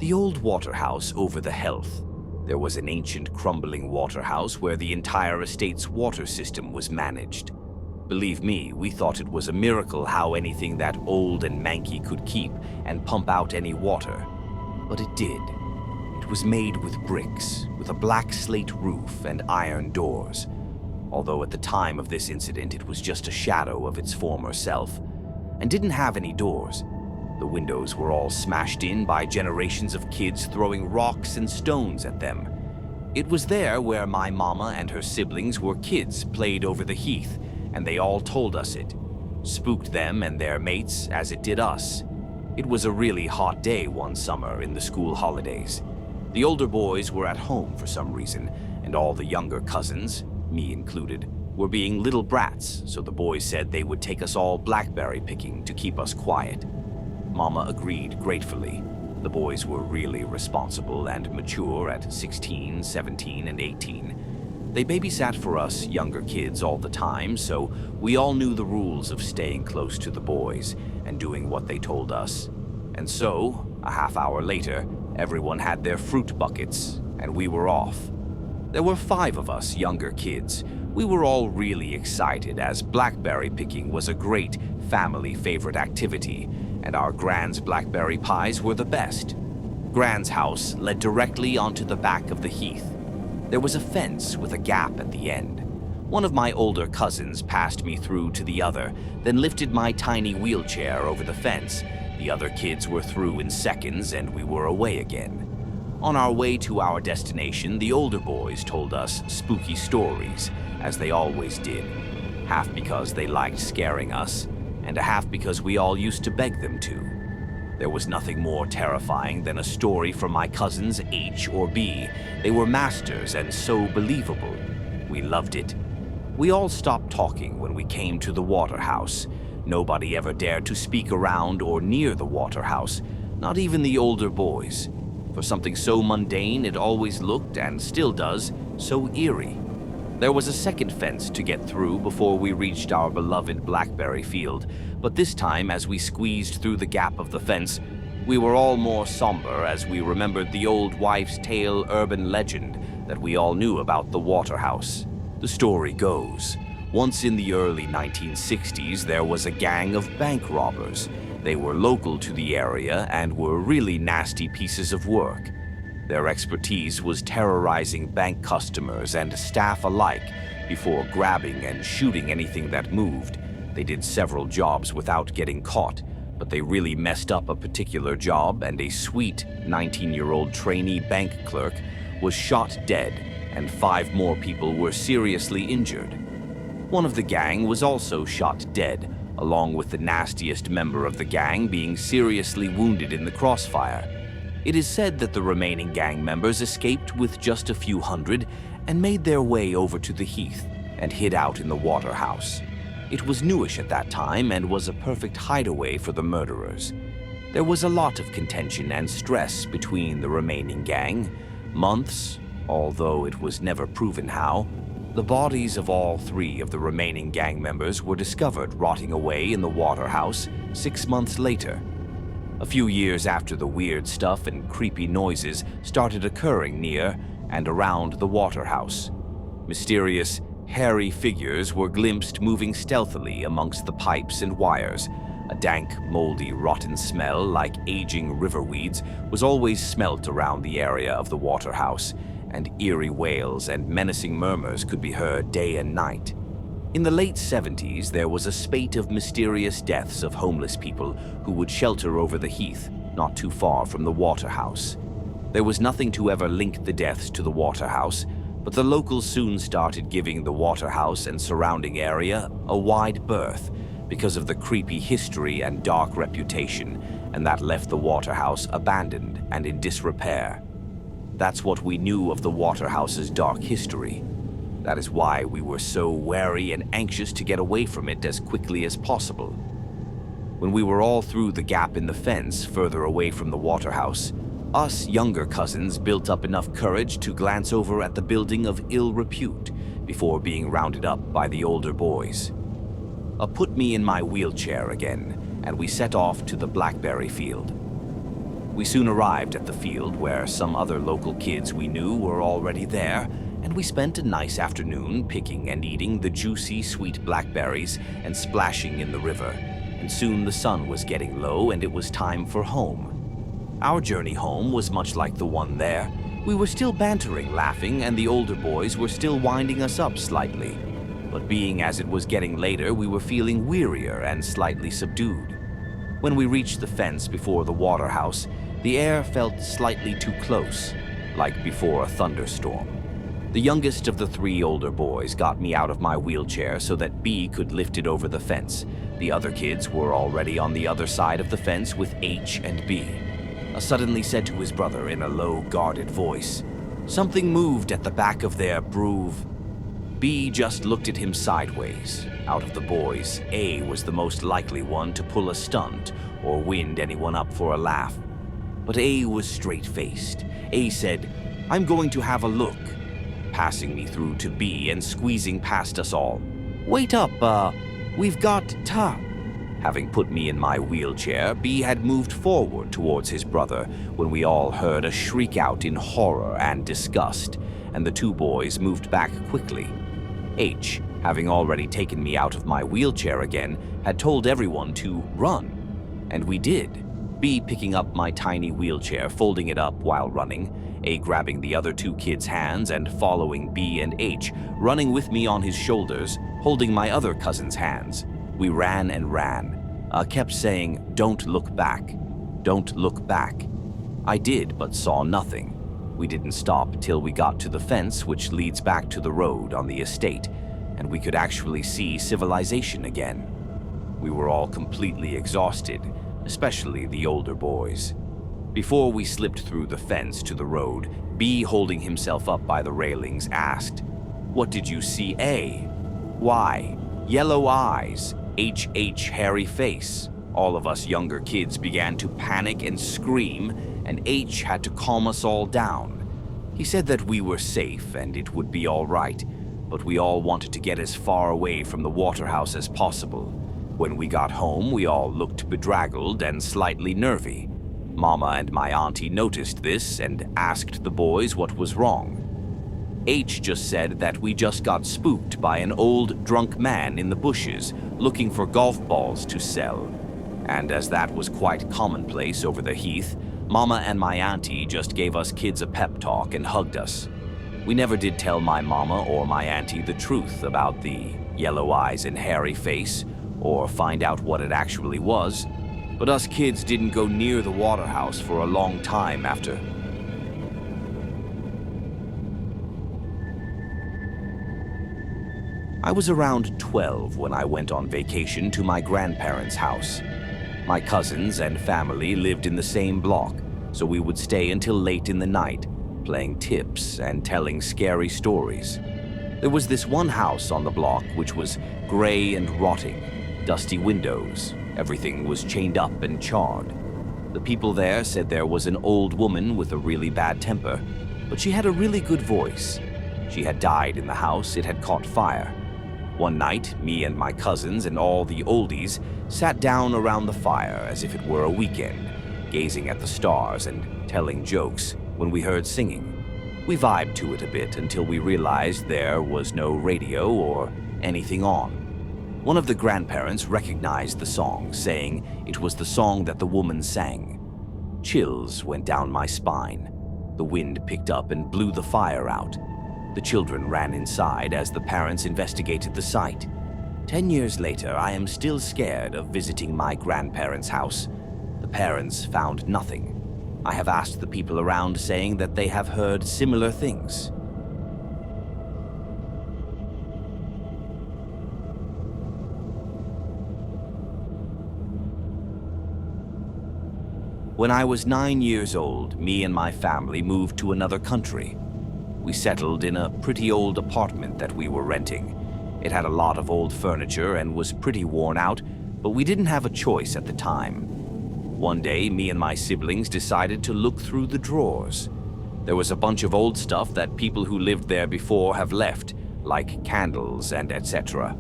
The old Waterhouse over the Heath. There was an ancient crumbling waterhouse where the entire estate's water system was managed. Believe me, we thought it was a miracle how anything that old and manky could keep and pump out any water. But it did. It was made with bricks, with a black slate roof and iron doors. Although at the time of this incident it was just a shadow of its former self, and didn't have any doors. The windows were all smashed in by generations of kids throwing rocks and stones at them. It was there where my mama and her siblings were kids played over the heath, and they all told us it. Spooked them and their mates as it did us. It was a really hot day one summer in the school holidays. The older boys were at home for some reason, and all the younger cousins, me included, were being little brats, so the boys said they would take us all blackberry picking to keep us quiet. Mama agreed gratefully. The boys were really responsible and mature at 16, 17, and 18. They babysat for us younger kids all the time, so we all knew the rules of staying close to the boys and doing what they told us. And so, a half hour later, everyone had their fruit buckets, and we were off. There were 5 of us younger kids. We were all really excited as blackberry picking was a great family favorite activity, and our Gran's blackberry pies were the best. Gran's house led directly onto the back of the heath. There was a fence with a gap at the end. One of my older cousins passed me through to the other, then lifted my tiny wheelchair over the fence. The other kids were through in seconds, and we were away again. On our way to our destination, the older boys told us spooky stories, as they always did, half because they liked scaring us, and a half because we all used to beg them to. There was nothing more terrifying than a story from my cousins H or B. They were masters and so believable. We loved it. We all stopped talking when we came to the Waterhouse. Nobody ever dared to speak around or near the Waterhouse, not even the older boys. For something so mundane, it always looked, and still does, so eerie. There was a second fence to get through before we reached our beloved blackberry field, but this time, as we squeezed through the gap of the fence, we were all more somber as we remembered the old wives' tale urban legend that we all knew about the Waterhouse. The story goes, once in the early 1960s, there was a gang of bank robbers. They were local to the area and were really nasty pieces of work. Their expertise was terrorizing bank customers and staff alike before grabbing and shooting anything that moved. They did several jobs without getting caught, but they really messed up a particular job, and a sweet 19-year-old trainee bank clerk was shot dead, and 5 more people were seriously injured. One of the gang was also shot dead, along with the nastiest member of the gang being seriously wounded in the crossfire. It is said that the remaining gang members escaped with just a few hundred and made their way over to the heath and hid out in the Waterhouse. It was newish at that time and was a perfect hideaway for the murderers. There was a lot of contention and stress between the remaining gang. Months, although it was never proven how. The bodies of all 3 of the remaining gang members were discovered rotting away in the Waterhouse 6 months later. A few years after the weird stuff and creepy noises started occurring near and around the Waterhouse, mysterious, hairy figures were glimpsed moving stealthily amongst the pipes and wires. A dank, moldy, rotten smell like aging river weeds was always smelt around the area of the Waterhouse, and eerie wails and menacing murmurs could be heard day and night. In the late 70s, there was a spate of mysterious deaths of homeless people who would shelter over the heath, not too far from the Waterhouse. There was nothing to ever link the deaths to the Waterhouse, but the locals soon started giving the Waterhouse and surrounding area a wide berth because of the creepy history and dark reputation, and that left the Waterhouse abandoned and in disrepair. That's what we knew of the Waterhouse's dark history. That is why we were so wary and anxious to get away from it as quickly as possible. When we were all through the gap in the fence further away from the Waterhouse, us younger cousins built up enough courage to glance over at the building of ill repute before being rounded up by the older boys. Put me in my wheelchair again, and we set off to the blackberry field. We soon arrived at the field where some other local kids we knew were already there, and we spent a nice afternoon picking and eating the juicy, sweet blackberries and splashing in the river. And soon the sun was getting low and it was time for home. Our journey home was much like the one there. We were still bantering, laughing, and the older boys were still winding us up slightly. But being as it was getting later, we were feeling wearier and slightly subdued. When we reached the fence before the water house, the air felt slightly too close, like before a thunderstorm. The youngest of the three older boys got me out of my wheelchair so that B could lift it over the fence. The other kids were already on the other side of the fence with H and B. I suddenly said to his brother in a low, guarded voice, "Something moved at the back of their broove." B just looked at him sideways. Out of the boys, A was the most likely one to pull a stunt or wind anyone up for a laugh. But A was straight-faced. A said, "I'm going to have a look," passing me through to B and squeezing past us all. "Wait up, we've got ta." Having put me in my wheelchair, B had moved forward towards his brother when we all heard a shriek out in horror and disgust, and the two boys moved back quickly. H, having already taken me out of my wheelchair again, had told everyone to run. And we did. B picking up my tiny wheelchair, folding it up while running, A grabbing the other two kids' hands and following B and H, running with me on his shoulders, holding my other cousin's hands. We ran and ran. Kept saying, "Don't look back. Don't look back." I did, but saw nothing. We didn't stop till we got to the fence which leads back to the road on the estate, and we could actually see civilization again. We were all completely exhausted, especially the older boys. Before we slipped through the fence to the road, B, holding himself up by the railings, asked, "What did you see, A?" "Why, yellow eyes, H, hairy face." All of us younger kids began to panic and scream, and H had to calm us all down. He said that we were safe and it would be all right, but we all wanted to get as far away from the water house as possible. When we got home, we all looked bedraggled and slightly nervy. Mama and my auntie noticed this and asked the boys what was wrong. H just said that we just got spooked by an old drunk man in the bushes looking for golf balls to sell. And as that was quite commonplace over the heath, Mama and my auntie just gave us kids a pep talk and hugged us. We never did tell my mama or my auntie the truth about the yellow eyes and hairy face, or find out what it actually was, but us kids didn't go near the water house for a long time after. I was around 12 when I went on vacation to my grandparents' house. My cousins and family lived in the same block, so we would stay until late in the night, playing tips and telling scary stories. There was this one house on the block which was gray and rotting, dusty windows, everything was chained up and charred. The people there said there was an old woman with a really bad temper, but she had a really good voice. She had died in the house, it had caught fire. One night, me and my cousins and all the oldies sat down around the fire as if it were a weekend, gazing at the stars and telling jokes when we heard singing. We vibed to it a bit until we realized there was no radio or anything on. One of the grandparents recognized the song, saying it was the song that the woman sang. Chills went down my spine. The wind picked up and blew the fire out. The children ran inside as the parents investigated the site. 10 years later, I am still scared of visiting my grandparents' house. The parents found nothing. I have asked the people around, saying that they have heard similar things. When I was 9 years old, me and my family moved to another country. We settled in a pretty old apartment that we were renting. It had a lot of old furniture and was pretty worn out, but we didn't have a choice at the time. One day, me and my siblings decided to look through the drawers. There was a bunch of old stuff that people who lived there before have left, like candles and etc.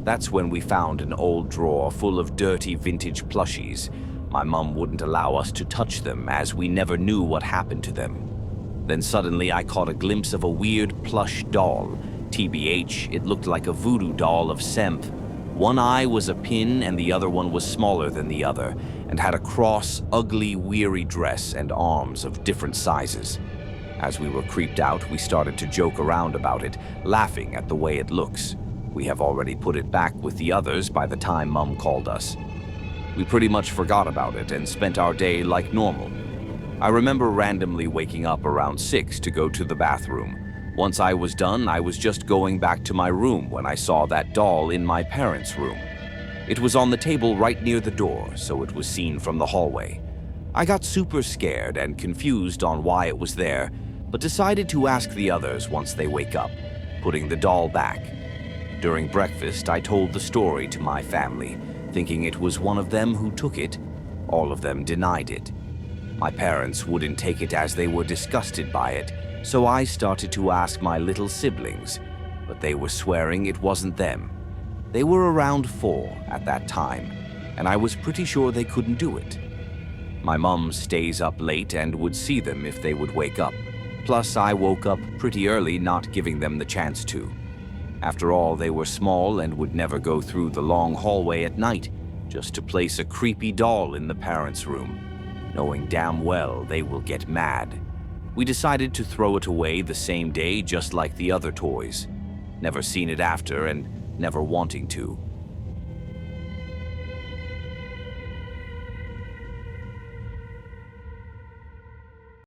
That's when we found an old drawer full of dirty vintage plushies, My mom wouldn't allow us to touch them as we never knew what happened to them. Then suddenly I caught a glimpse of a weird plush doll. TBH, it looked like a voodoo doll of Semph. One eye was a pin and the other one was smaller than the other, and had a cross, ugly, weary dress and arms of different sizes. As we were creeped out, we started to joke around about it, laughing at the way it looks. We have already put it back with the others by the time Mum called us. We pretty much forgot about it and spent our day like normal. I remember randomly waking up around 6 to go to the bathroom. Once I was done, I was just going back to my room when I saw that doll in my parents' room. It was on the table right near the door, so it was seen from the hallway. I got super scared and confused on why it was there, but decided to ask the others once they wake up, putting the doll back. During breakfast, I told the story to my family, thinking it was one of them who took it. All of them denied it. My parents wouldn't take it as they were disgusted by it, so I started to ask my little siblings, but they were swearing it wasn't them. They were around 4 at that time, and I was pretty sure they couldn't do it. My mum stays up late and would see them if they would wake up. Plus, I woke up pretty early, not giving them the chance to. After all, they were small and would never go through the long hallway at night just to place a creepy doll in the parents' room, knowing damn well they will get mad. We decided to throw it away the same day, just like the other toys. Never seen it after and never wanting to.